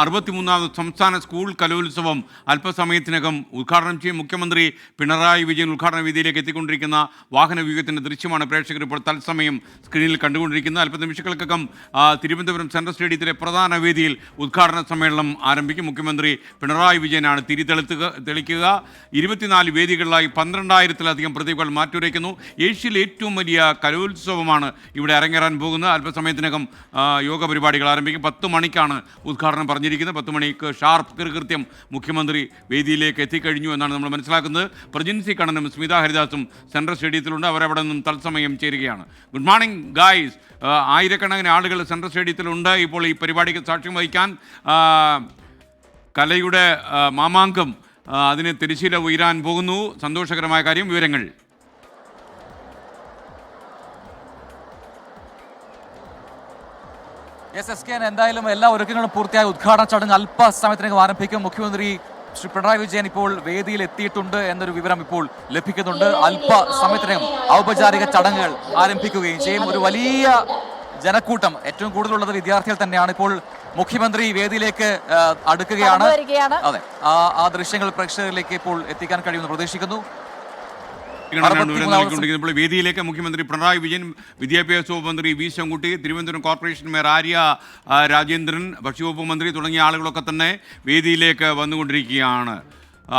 63ാമത് സംസ്ഥാന സ്കൂൾ കലോത്സവം അല്പസമയത്തിനകം ഉദ്ഘാടനം ചെയ്യും. മുഖ്യമന്ത്രി പിണറായി വിജയൻ ഉദ്ഘാടന വേദിയിലേക്ക് എത്തിക്കൊണ്ടിരിക്കുന്ന വാഹനവ്യൂഹത്തിൻ്റെ ദൃശ്യമാണ് പ്രേക്ഷകർ ഇപ്പോൾ തത്സമയം സ്ക്രീനിൽ കണ്ടുകൊണ്ടിരിക്കുന്നത്. അല്പനിമിഷങ്ങൾക്കകം തിരുവനന്തപുരം സെൻട്രൽ സ്റ്റേഡിയത്തിലെ പ്രധാന വേദിയിൽ ഉദ്ഘാടന സമ്മേളനം ആരംഭിക്കും. മുഖ്യമന്ത്രി പിണറായി വിജയനാണ് തിരി തെളിക്കുക. 24 വേദികളിലായി 12,000-ലധികം പ്രതിഭകൾ മാറ്റുരയ്ക്കുന്നു. ഏഷ്യയിലെ ഏറ്റവും വലിയ കലോത്സവമാണ് ഇവിടെ അരങ്ങേറാൻ പോകുന്നത്. അല്പസമയത്തിനകം യോഗ പരിപാടികൾ ആരംഭിക്കും. 10 മണിക്കാണ് ഉദ്ഘാടനം പറഞ്ഞിരിക്കുന്നത്. 10 മണിക്ക് ഷാർപ്പ് കൃത്യം മുഖ്യമന്ത്രി വേദിയിലേക്ക് എത്തിക്കഴിഞ്ഞു എന്നാണ് നമ്മൾ മനസ്സിലാക്കുന്നത്. പ്രജിൻസി കണ്ണനും സ്മിത ഹരിദാസും സെൻട്രൽ സ്റ്റേഡിയത്തിലുണ്ട്. അവരവിടെ നിന്നും തത്സമയം ചേരുകയാണ്. Good morning guys. ആയിരക്കണക്കിന് ആളുകൾ സെൻട്രൽ സ്റ്റേഡിയത്തിലുണ്ട്. ഇപ്പോൾ ഈ പരിപാടിക്ക് സാക്ഷ്യം വഹിക്കാൻ കലയുടെ മാമാങ്കം അതിന് തിരശ്ശീല ഉയരാൻ പോകുന്നു. സന്തോഷകരമായ കാര്യം. വിവരങ്ങൾ എന്തായാലും എല്ലാ ഒരുക്കങ്ങളും പൂർത്തിയായ ഉദ്ഘാടന ചടങ്ങ് അല്പസമയത്തിനകം ആരംഭിക്കും. മുഖ്യമന്ത്രി ശ്രീ പിണറായി വിജയൻ ഇപ്പോൾ വേദിയിൽ എത്തിയിട്ടുണ്ട് എന്നൊരു വിവരം ഇപ്പോൾ ലഭിക്കുന്നുണ്ട്. അല്പസമയത്തിനകം ഔപചാരിക ചടങ്ങുകൾ ആരംഭിക്കുകയും ചെയ്യും. ഒരു വലിയ ജനക്കൂട്ടം, ഏറ്റവും കൂടുതലുള്ളത് വിദ്യാർത്ഥികൾ തന്നെയാണ്. ഇപ്പോൾ മുഖ്യമന്ത്രി വേദിയിലേക്ക് അടുക്കുകയാണ്. അതെ, ആ ദൃശ്യങ്ങൾ പ്രേക്ഷകരിലേക്ക് ഇപ്പോൾ എത്തിക്കാൻ കഴിയുമെന്ന് പ്രതീക്ഷിക്കുന്നു. ഇപ്പോൾ വേദിയിലേക്ക് മുഖ്യമന്ത്രി പിണറായി വിജയൻ, വിദ്യാഭ്യാസ വകുപ്പ് മന്ത്രി വി ശിവൻകുട്ടി, തിരുവനന്തപുരം കോർപ്പറേഷൻ മേയർ ആര്യ രാജേന്ദ്രൻ, ഭക്ഷ്യവകുപ്പ് മന്ത്രി തുടങ്ങിയ ആളുകളൊക്കെ തന്നെ വേദിയിലേക്ക് വന്നുകൊണ്ടിരിക്കുകയാണ്.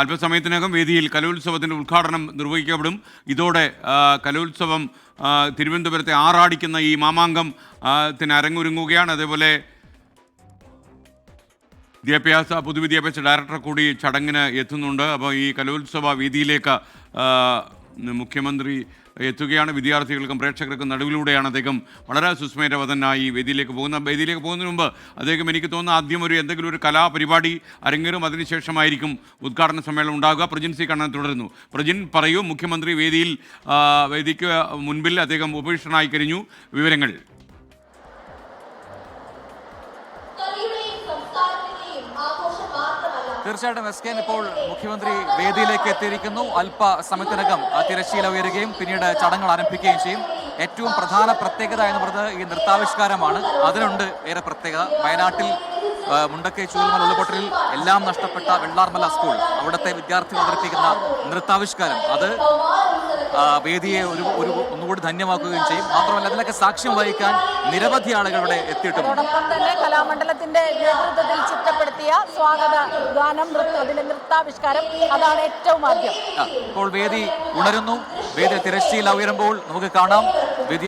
അല്പസമയത്തിനകം വേദിയിൽ കലോത്സവത്തിൻ്റെ ഉദ്ഘാടനം നിർവഹിക്കപ്പെടും. ഇതോടെ കലോത്സവം തിരുവനന്തപുരത്തെ ആറാടിക്കുന്ന ഈ മാമാങ്കം അരങ്ങൊരുങ്ങുകയാണ്. അതേപോലെ പൊതുവിദ്യാഭ്യാസ ഡയറക്ടർ കൂടി ചടങ്ങിന് എത്തുന്നുണ്ട്. അപ്പോൾ ഈ കലോത്സവ വേദിയിലേക്ക് മുഖ്യമന്ത്രി എത്തുകയാണ്. വിദ്യാർത്ഥികൾക്കും പ്രേക്ഷകർക്കും നടുവിലൂടെയാണ് അദ്ദേഹം വളരെ സുസ്മേരവതനായി വേദിയിലേക്ക് പോകുന്നതിന് മുമ്പ് അദ്ദേഹം, എനിക്ക് തോന്നുന്നു, ആദ്യം എന്തെങ്കിലും ഒരു കലാപരിപാടി അരങ്ങേറും. അതിനുശേഷമായിരിക്കും ഉദ്ഘാടന സമ്മേളനം ഉണ്ടാകുക. പ്രജിൻസി കണ്ണൻ തുടരുന്നു. പ്രജിൻ പറയൂ, മുഖ്യമന്ത്രി വേദിക്ക് മുൻപിൽ അദ്ദേഹം ഉപവിഷ്ടനായി കഴിഞ്ഞു. വിവരങ്ങൾ. തീർച്ചയായിട്ടും ഇപ്പോൾ മുഖ്യമന്ത്രി വേദിയിലേക്ക് എത്തിയിരിക്കുന്നു. അല്പസമയത്തിനകം തിരശ്ശീല ഉയരുകയും പിന്നീട് ചടങ്ങുകൾ ആരംഭിക്കുകയും ചെയ്യും. ഏറ്റവും പ്രധാന പ്രത്യേകത എന്ന് പറയുന്നത് ഈ നൃത്താവിഷ്കാരമാണ്. അതിനുണ്ട് ഏറെ പ്രത്യേകത. വയനാട്ടിൽ മുണ്ടക്കൈ ചൂരൽമല ഉരുൾപൊട്ടലിൽ എല്ലാം നഷ്ടപ്പെട്ട വെള്ളാർമല സ്കൂൾ, അവിടുത്തെ വിദ്യാർത്ഥികൾ അവതരിപ്പിക്കുന്ന നൃത്താവിഷ്കാരം അത് വേദിയെ ഒന്നുകൂടി ധന്യമാക്കുകയും ചെയ്യും. മാത്രമല്ല അതിലൊക്കെ സാക്ഷ്യം വഹിക്കാൻ നിരവധി ആളുകൾ ഇവിടെ എത്തിയിട്ടുണ്ട്. അതോടൊപ്പം തന്നെ കലാമണ്ഡലത്തിന്റെ നേതൃത്വത്തിൽ ചിട്ടപ്പെടുത്തിയ സ്വാഗത ഗാനം, അതിന്റെ നൃത്താവിഷ്കാരം, അതാണ് ഏറ്റവും ആദ്യം. ഇപ്പോൾ വേദി ഉണരുന്നു. വേദി തിരശ്ശീല ഉയരുമ്പോൾ നമുക്ക് കാണാം വേദി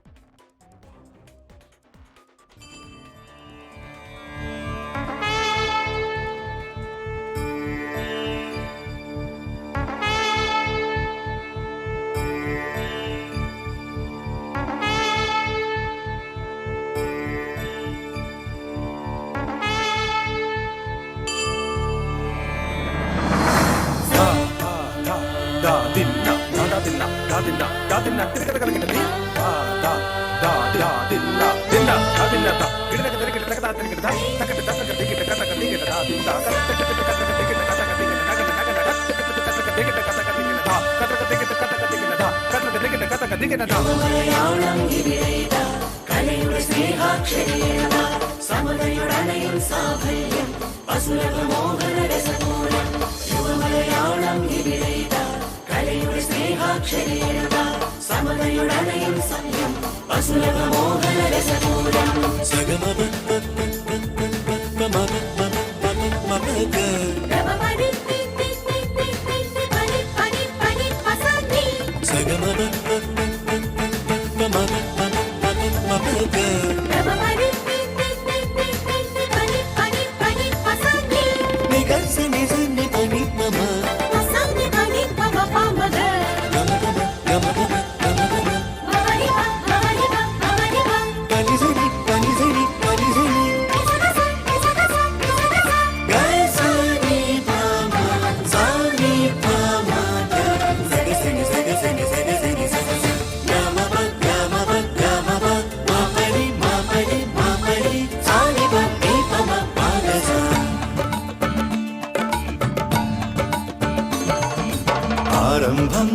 ആരംഭം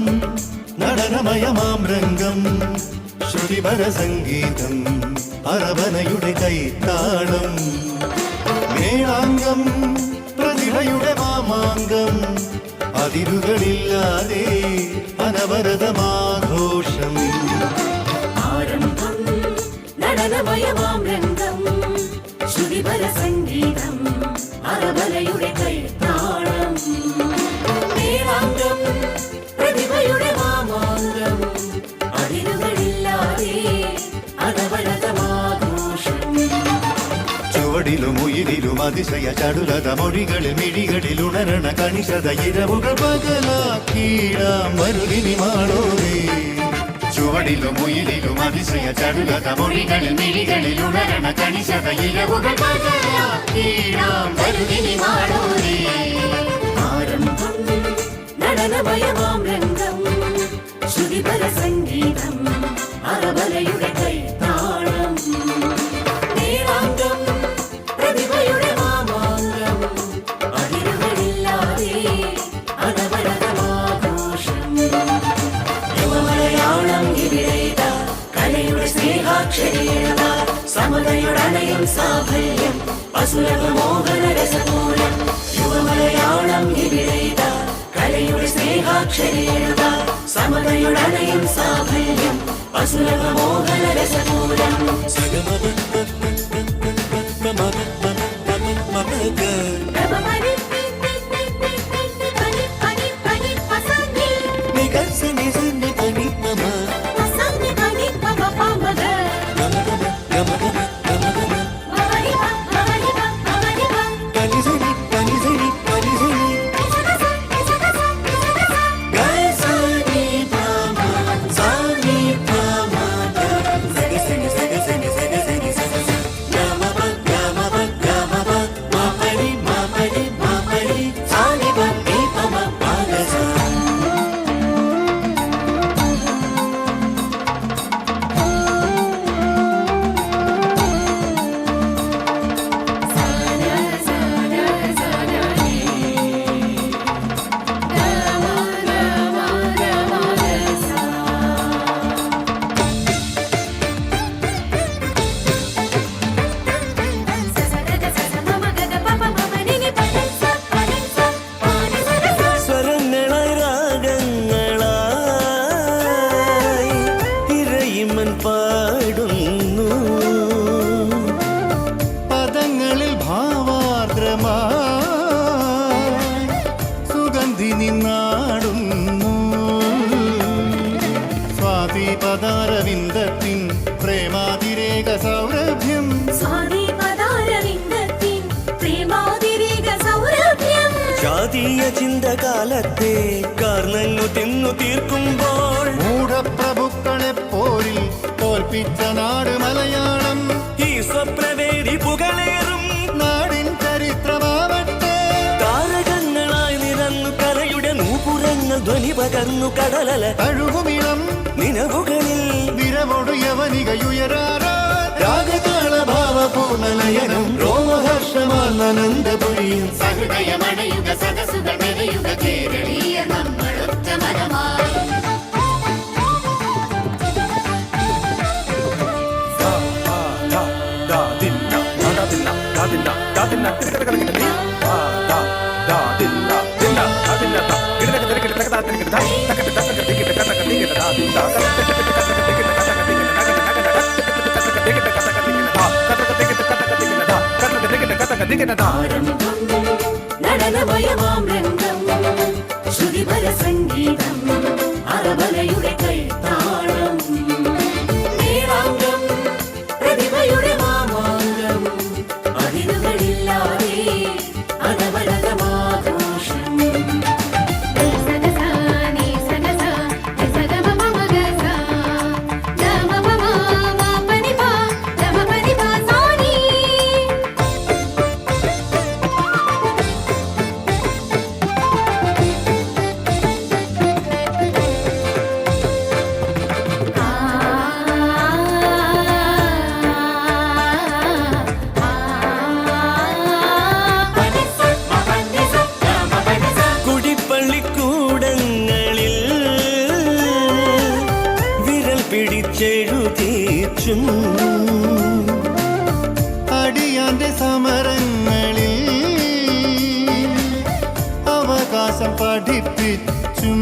നടനമയമാം രംഗം, ശ്രുതിപര സംഗീതം, അറബനയുടെ കൈത്താളം. മേളാംഗം പ്രതിഭയുടെ മാമാങ്കം അതിരുകളില്ലാതെ അനവരതമാഘോഷം ആരംഭം നടനമയമാം രംഗം ശ്രുതിപര സംഗീതം അറബലയുടെ കൈത്താളം മേളാംഗം പ്രതിഭയുടെ മാമാങ്കം അതിരുകളില്ലാതെ അനവരതമാഘോഷം ചുവടിലും ഉയിരിലും അതിശയ ചടുലത മൊഴികളിൽ മിഴികളിൽ ഉണരണ കണിശത ഇരവുകൾ പകലാക്കീടാം മരുതിനി മാളോരേ ചുവടിലും ഉയിരിലും അതിശയ ചടുലത മൊഴികളിൽ മിഴികളിൽ ഉണരണ കണിശത ഇരവുകൾ പകലാക്കീടാം മരുതിനി മാളോരേ ആരംഭം നടനമയമാം രംഗം ശ്രുതിപര സംഗീതം അറബലയുടെ കൈത്താളം മേളാംഗം പ്രതിഭയുടെ മാമാങ്കം അതിരുകളില്ലാതെ അനവരതമാഘോഷം യുവമലയാളം ഇവിടെയിത കലയുടെ സ്നേഹാക്ഷരിയത സമതയുടനയും സാഫല്യം അസുലഭ മോഹന രസപൂരം യുവമലയാളം ഇവിടെയിത കലയുടെ സ്നേഹാക്ഷരിയത സമതയുടനയും സാഫല്യം അസുലഭ മോഹന രസപൂരം പാടുന്നു പദങ്ങളിൽ ഭാവാർദ്രമായി സുഗന്ധി നാടുന്നു സ്വാതി പദാരവിന്ദത്തിൻ പ്രേമാതിരേക സൗരഭ്യം ജാതീയ ചിന്തകാലത്തെ കാർന്നങ്ങു തിന്നു തീർക്കുമ്പോൾ മൂഢപ്രഭുക്കളെ പോരിൽ തോൽപ്പിച്ച നാട് മലയാളം ഈ സ്വപ്നവേദി പുകളേറും നാടിൻ ചരിത്രമാവട്ടെ താരകങ്ങളായി നിറന്നു കലയുടെ നൂപുരങ്ങൾ ധ്വനി പകർന്നു കടലല തഴുകുമിളം നിലവുകളിൽ വിരവൊടു യവനികയുയരാറാ രാഗതാള ഭാവപൂർണലയനം രോമഹർഷമാനന്ദപുരിയും സഹൃദയമണയുക സദസുകൾ മെനയുക കേരളീയ നമ്മളൊറ്റ മനമായി ആരംഭം നടനമയമാം രംഗം ശ്രുതിപര സംഗീതം അറബലയുടെ കൈത്താളം മേളാംഗം പ്രതിഭയുടെ മാമാങ്കം അതിരുകളില്ലാതെ അനവരതമാഘോഷം അടിയാന്റെ സമരങ്ങളിൽ പഠിപ്പിച്ചും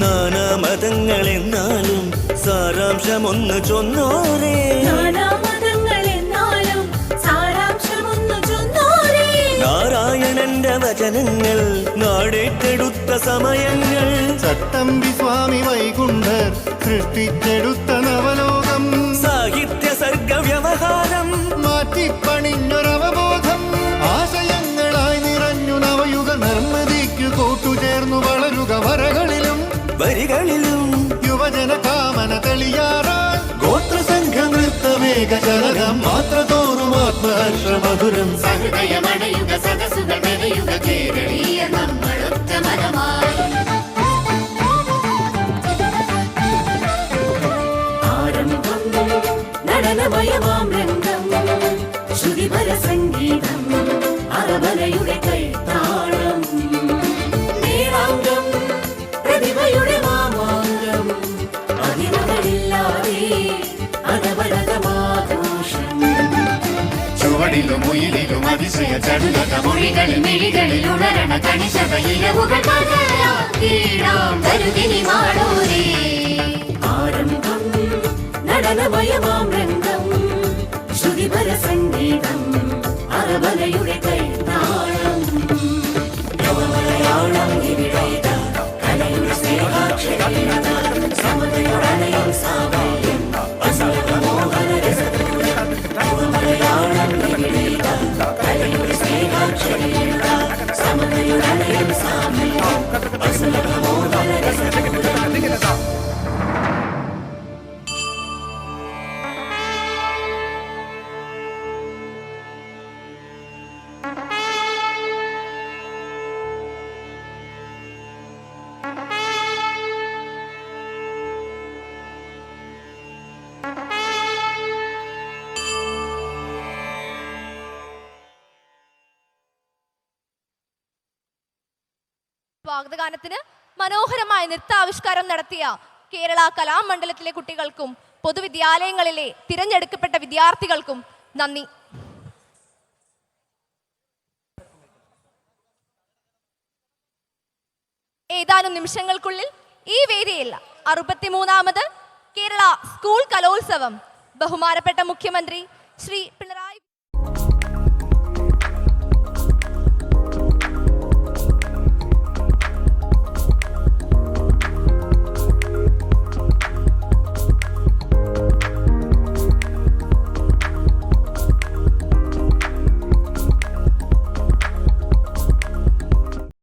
നാനാമതങ്ങളെന്നാലും സാരാംശമൊന്നു ചൊന്നോരേ നാനാമതങ്ങളെന്നാലും സാരാംശമൊന്നു ചൊന്നോരേ. നാരായണന്റെ വചനങ്ങൾ നാടേറ്റെടുത്ത സമയങ്ങൾ ചട്ടമ്പി സ്വാമി വൈകുണ്ഠർ സൃഷ്ടിച്ചെടുത്ത നവലോകം സാഹിത്യ സർഗ വ്യവഹാരം മാറ്റിപ്പണിഞ്ഞൊരവബോധം ആശയങ്ങളായി നിറഞ്ഞു നവയുഗ നിർമ്മിതിക്കു കൂട്ടുചേർന്നു വളരുക വരകളിലും വരികളിലും യുവജന കാമന തെളിയാറാൻ ഗോത്രസംഘ നൃത്തവേഗ ശരതം മാത്ര തോറും ആത്മഹർഷ മധുരം സഹൃദയമണയുക സദസുകൾ മെനയുക കേരളീയ നമ്മളൊത്ത മനമായി. ആരംഭം നടനമയമാം രംഗം ശ്രുതിപര സംഗീതം അറബലയുടെ കൈത്താളം നേരാംഗം പ്രതിഭയുടെ മാമാങ്കം അതിരുകളില്ലാതെ അനവരതമാഘോഷം ചുവടിലും ഉയിലിലും അതിശയ ചടുലത മൊഴികളിൽ മിഴികളിൽ ഉണരണ കണിശത ഇരവുകൾ പകരാം കരുതിനി മാടൂരേ. ആരംഭം നടനമയമാം രംഗം ശ്രുതിപര സംഗീതം അറബലയുടെ കൈത്താളം യുവമലയാളം ഇവിടേത കലയുടെ സ്നേഹാക്ഷരീത സമതയുടനയും സാമയം അസലമോഹന രസപൂരം യുവമലയാളം ഇവിടേത കലയുടെ സ്നേഹാക്ഷരീത സമതയുടനയും സാമയം അസലമോഹന രസപൂരം. സ്വാഗതഗാനത്തിന് മനോഹരമായ നൃത്താവിഷ്കാരം നടത്തിയ കേരള കലാമണ്ഡലത്തിലെ കുട്ടികൾക്കും പൊതുവിദ്യാലയങ്ങളിലെ തിരഞ്ഞെടുക്കപ്പെട്ട വിദ്യാർത്ഥികൾക്കും നന്ദി. ഏതാനും നിമിഷങ്ങൾക്കുള്ളിൽ ഈ വേദിയിൽ 63ാമത് കേരള സ്കൂൾ കലോത്സവം ബഹുമാനപ്പെട്ട മുഖ്യമന്ത്രി ശ്രീ പിണറായി